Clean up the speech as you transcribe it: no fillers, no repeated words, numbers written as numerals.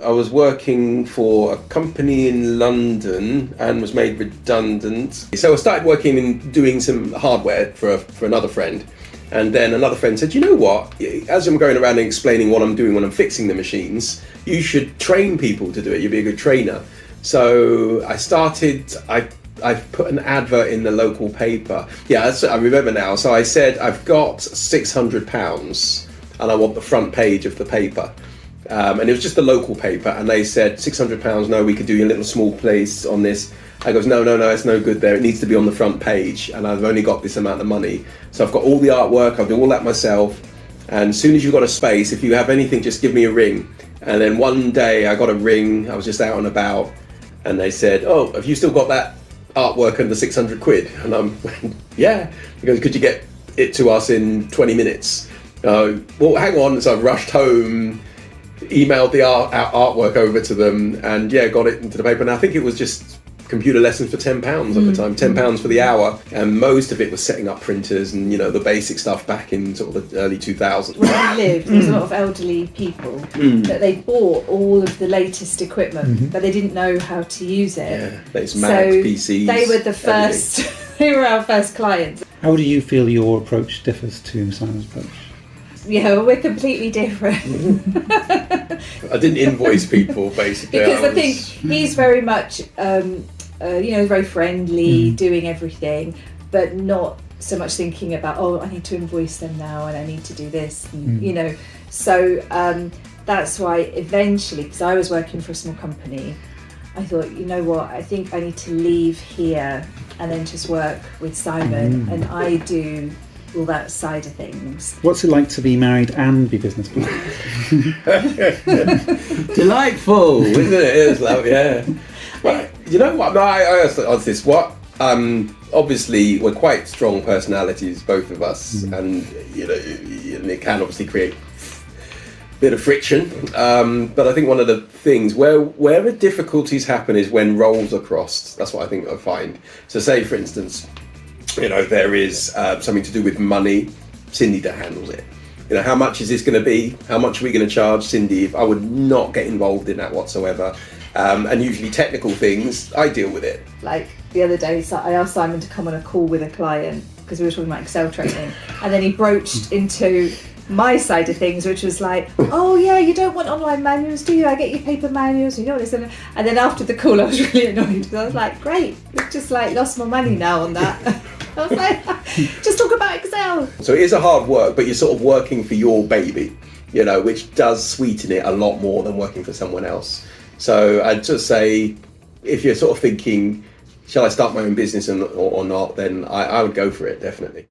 I was working for a company in London and was made redundant. So I started working and doing some hardware for another friend. And then another friend said, you know what, as I'm going around and explaining what I'm doing when I'm fixing the machines, you should train people to do it. You'd be a good trainer. So I started, I put an advert in the local paper. Yeah, I remember now. So I said, I've got £600 and I want the front page of the paper. And it was just the local paper. And they said, £600, no, we could do a little small place on this. I goes, no, it's no good there. It needs to be on the front page. And I've only got this amount of money. So I've got all the artwork. I'll do all that myself. And as soon as you've got a space, if you have anything, just give me a ring. And then one day I got a ring. I was just out and about. And they said, oh, have you still got that artwork and the 600 quid? And I'm, yeah. He goes, could you get it to us in 20 minutes? Well, hang on. So I rushed home, emailed the artwork over to them, and yeah, got it into the paper. And I think it was just computer lessons for £10 at the time, £10 for the hour. And most of it was setting up printers and, you know, the basic stuff back in sort of the early 2000s. Where I lived, there was a lot of elderly people that they bought all of the latest equipment, but they didn't know how to use it. Yeah, those Mac, PCs. They were the first, they were our first clients. How do you feel your approach differs to Simon's approach? Yeah, we're completely different. I didn't invoice people, basically. Because I think he's very much, very friendly, doing everything, but not so much thinking about, oh, I need to invoice them now and I need to do this, and, you know. So that's why eventually, because I was working for a small company, I thought, you know what, I think I need to leave here and then just work with Simon, and I do all that side of things. What's it like to be married and be business partners? Delightful, isn't it? It is love, yeah. Right. You know what? No, I asked this. Obviously, we're quite strong personalities, both of us, and you know, it can obviously create a bit of friction. But I think one of the things where the difficulties happen is when roles are crossed. That's what I think I find. So, say for instance, you know, there is something to do with money. Cindy that handles it. You know, how much is this going to be? How much are we going to charge Cindy? I would not get involved in that whatsoever. And usually technical things, I deal with it. Like the other day, I asked Simon to come on a call with a client because we were talking about Excel training, and then he broached into my side of things, which was like, oh yeah, you don't want online manuals, do you? I get your paper manuals, you know what? And then after the call, I was really annoyed because I was like, great, we've just like lost my money now on that. I was like, just talk about Excel. So it is a hard work, but you're sort of working for your baby, you know, which does sweeten it a lot more than working for someone else. So I'd just say, if you're sort of thinking, shall I start my own business or not, then I would go for it, definitely.